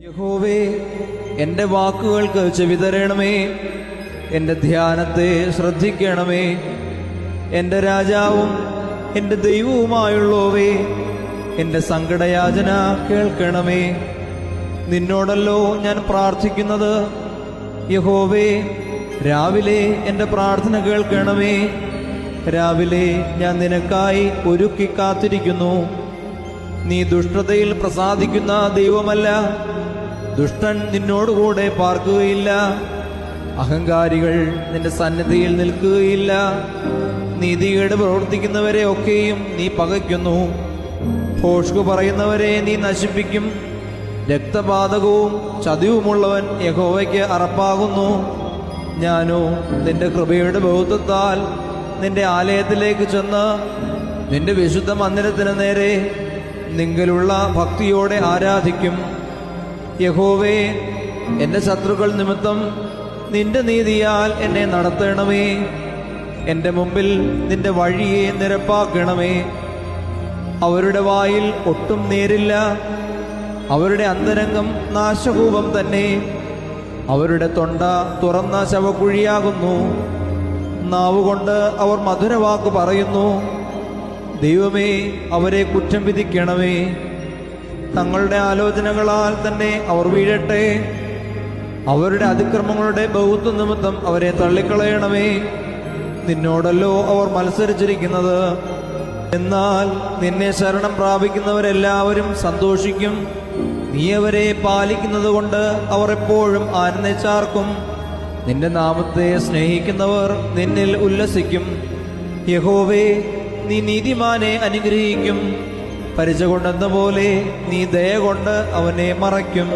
യഹോവേ, എൻ്റെ വാക്കുകൾക്ക് ചെവി തരണമേ, എൻ്റെ ധ്യാനത്തെ ശ്രദ്ധിക്കണമേ. എൻ്റെ രാജാവും എൻ്റെ ദൈവവുമായുള്ളോവേ, എൻ്റെ സങ്കടയാചന കേൾക്കണമേ. നിന്നോടല്ലോ ഞാൻ പ്രാർത്ഥിക്കുന്നത്. യഹോവേ, രാവിലെ എൻ്റെ പ്രാർത്ഥന കേൾക്കണമേ. രാവിലെ ഞാൻ നിനക്കായി ഒരുക്കി കാത്തിരിക്കുന്നു. നീ ദുഷ്ടതയിൽ പ്രസാദിക്കുന്ന ദൈവമല്ല. ദുഷ്ടൻ നിന്നോടുകൂടെ പാർക്കുകയില്ല. അഹങ്കാരികൾ നിന്റെ സന്നിധിയിൽ നിൽക്കുകയില്ല. നീതികേട് പ്രവർത്തിക്കുന്നവരെ ഒക്കെയും നീ പകയ്ക്കുന്നു. ഭോഷ്കു പറയുന്നവരെ നീ നശിപ്പിക്കും. രക്തപാതകവും ചതിവുമുള്ളവൻ യഹോവയ്ക്ക് അറപ്പാകുന്നു. ഞാനോ നിന്റെ കൃപയുടെ ബഹുത്വത്താൽ നിന്റെ ആലയത്തിലേക്ക് ചെന്ന് നിന്റെ വിശുദ്ധ മന്ദിരത്തിന് നേരെ നിങ്കലുള്ള ഭക്തിയോടെ ആരാധിക്കും. യഹോവേ, എൻ്റെ ശത്രുക്കൾ നിമിത്തം നിന്റെ നീതിയാൽ എന്നെ നടത്തണമേ. എൻ്റെ മുമ്പിൽ നിന്റെ വഴിയെ നിരപ്പാക്കണമേ. അവരുടെ വായിൽ ഒട്ടും നേരില്ല. അവരുടെ അന്തരംഗം നാശകൂപം തന്നെ. അവരുടെ തൊണ്ട തുറന്ന ശവക്കുഴിയാകുന്നു. നാവുകൊണ്ട് അവർ മധുരവാക്ക് പറയുന്നു. ദൈവമേ, അവരെ കുറ്റം വിധിക്കണമേ. തങ്ങളുടെ ആലോചനകളാൽ തന്നെ അവർ വീഴട്ടെ. അവരുടെ അതിക്രമങ്ങളുടെ ബഹുത്വ നിമിത്തം അവരെ തള്ളിക്കളയണമേ. നിന്നോടല്ലോ അവർ മത്സരിച്ചിരിക്കുന്നത്. എന്നാൽ നിന്നെ ശരണം പ്രാപിക്കുന്നവരെല്ലാവരും സന്തോഷിക്കും. നീ അവരെ പാലിക്കുന്നത് കൊണ്ട് അവർ എപ്പോഴും ആനന്ദിച്ചാർക്കും. നിന്റെ നാമത്തെ സ്നേഹിക്കുന്നവർ നിന്നിൽ ഉല്ലസിക്കും. യഹോവേ, നീ നീതിമാനെ അനുഗ്രഹിക്കും. പരിച കൊണ്ടെന്ന പോലെ നീ ദയ കൊണ്ട് അവനെ മറയ്ക്കും.